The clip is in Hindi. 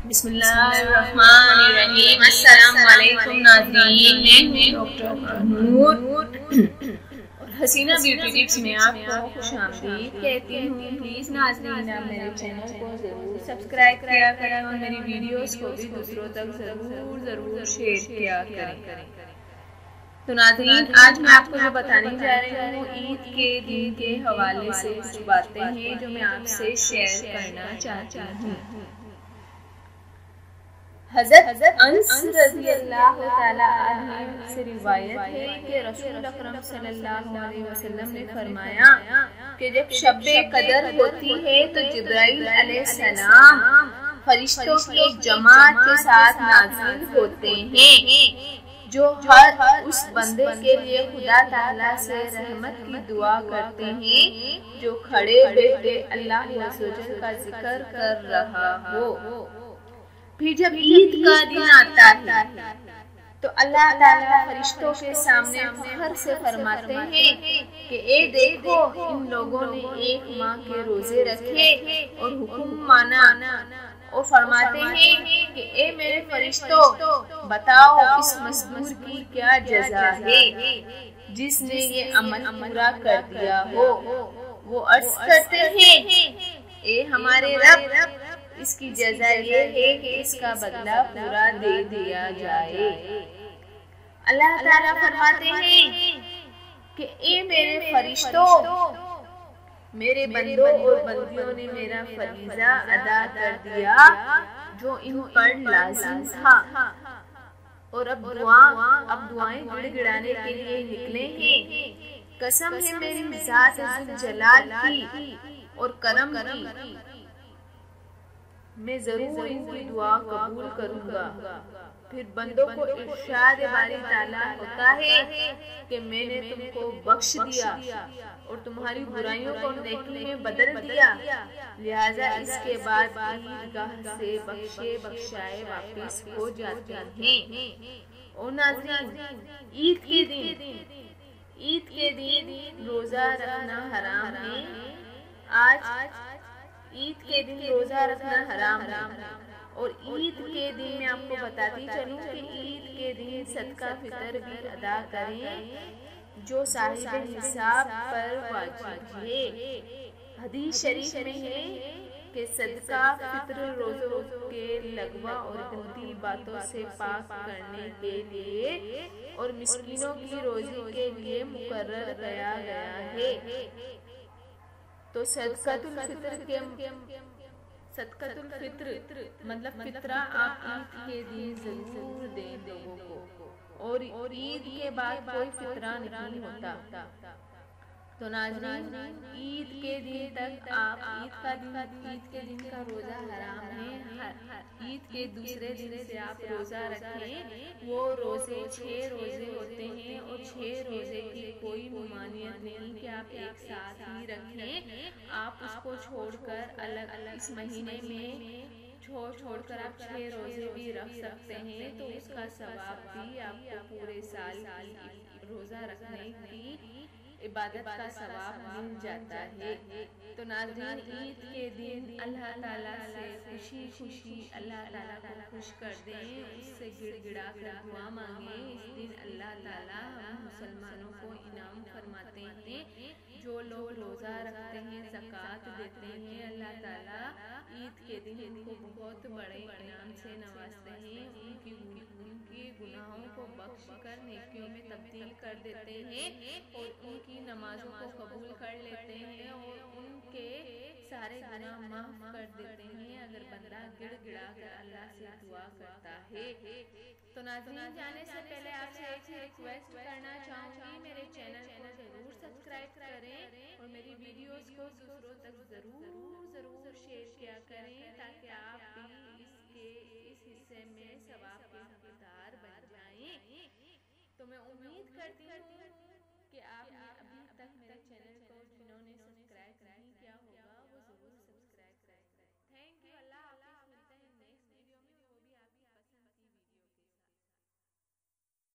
बिस्मिल्लाहिर्रहमानिर्रहीम। अस्सलामु अलैकुम नाज़रीन, मैं हूँ डॉक्टर नूर और हसीना ब्यूटी टिप्स में आपको खुशामदीद कहती हूँ। प्लीज़ नाज़रीन, आप मेरे चैनल को ज़रूर सब्सक्राइब किया करें और मेरी वीडियोस को भी दूसरों तक ज़रूर शेयर किया करें। तो नाज़रीन, आज मैं आपको जो बताने जा रही हूँ ईद के दिन के हवाले से कुछ बातें हैं जो मैं आपसे शेयर करना चाहती हूँ। हज़रत अनस रज़ियल्लाहु ताला अन्हु से रिवायत है कि रसूल अकरम सल्लल्लाहु अलैहि वसल्लम ने फरमाया कि जब शब-ए कदर होती है तो जिब्राइल अलैहिस्सलाम फरिश्तों की एक जमात के साथ नाज़िल होते हैं जो हर उस बंदे के लिए खुदा ताला से रहमत की दुआ करते हैं जो खड़े बैठे अल्लाह का जिक्र कर रहा हो। फिर जब ईद का दिन आता है तो अल्लाह ताला फरिश्तों के सामने फख्र से फरमाते हैं कि ए देखो, इन लोगों ने एक माह के रोजे रखे और हुक्म माना, और फरमाते हैं कि ए मेरे फरिश्तों, बताओ इस मजदूर की क्या जज़ा है जिसने ये अमल पूरा कर दिया हो। वो अर्ज करते हैं, ए हमारे रब, इसकी जज़ा ये है कि इसका बदला पूरा दे दिया जाए। अल्लाह ताला फरमाते हैं कि ए मेरे फरिश्तों, मेरे बंदों और बंदियों ने मेरा फरीज़ा अदा कर दिया जो इन पर लाज़िम था, और अब दुआएं गिड़गिड़ाने के लिए निकले हैं। कसम है मेरी ज़ात जलाल की और करम की, मैं जरूर इनकी दुआ कबूल करूंगा। फिर बंदों को इरशाद बारी ताला होता है कि मैंने तुमको बख्श दिया और तुम्हारी बुराइयों को नेकी में बदल दिया, लिहाजा इसके बाद ईदगाह से बख्शे बख्शाए वापिस हो जाते हैं। और नाज़रीन, ईद के दिन रोजा रखना हराम है। आज ईद के दिन रोजा रखना हराम है। और ईद के दिन मैं आपको बताती चलूं कि ईद के दिन सदका फितर भी अदा करें जो साहिब हिसाब पर वाजिब है। हदीस शरीफ में है कि सदका फितर रोजों के लगवा और गंदी बातों से पाक करने के लिए और मिस्कीनों की रोजी के लिए मुकर्रर किया गया है। तो सदकातुल फित्र मतलब फितरा आप ईद के दिन जरूर दें लोगों को, और ईद के बाद कोई फितरा नहीं होता। तो नाज़रीन, ईद के दिन तक आप ईद के दिन का रोजा हराम है। ईद के दूसरे दिन से आप रोजा रखें। वो रोजे 6 रोजे होते हैं और 6 रोजे की कोई ममानियत नहीं कि आप एक साथ ही रखें। आप उसको छोड़कर अलग इस महीने में छोड़कर आप 6 रोजे भी रख सकते हैं, तो उसका सवाब भी आपको पूरे साल की रोजा रखने की इबादत का सवाब मिल जाता है। तो नाज़रीन, ईद के दिन अल्लाह ताला से खुशी अल्लाह ताला को खुश कर दें, उससे गिड़गिड़ा कर दुआ मांगे। इस दिन अल्लाह ताला हम मुसलमानों को इनाम फरमाते हैं। जो लोग रोज़ा रखते हैं, ज़कात देते हैं, अल्लाह ताला ईद के दिन उनको बहुत बड़े इनाम से नवाजते हैं। उनके गुनाहों को बख्श कर नेकियों में तब्दील कर देते हैं और उनकी नमाजों को कबूल कर लेते हैं और उनके सारे गुनाह माफ कर देते हैं अगर बंदा गिड़गिड़ा कर अल्लाह से दुआ करता है। तो नाज़रीन, जाने से पहले आपसे एक रिक्वेस्ट करना चाहूँगी, मेरे चैनल को ज़रूर सब्सक्राइब करें और मेरी वीडियोस को दूसरों तक ज़रूर शेयर किया करें ताकि आप भी इस हिस्से में सवाब के हकदार बन जाएं। तो मैं उम्मीद करती हूँ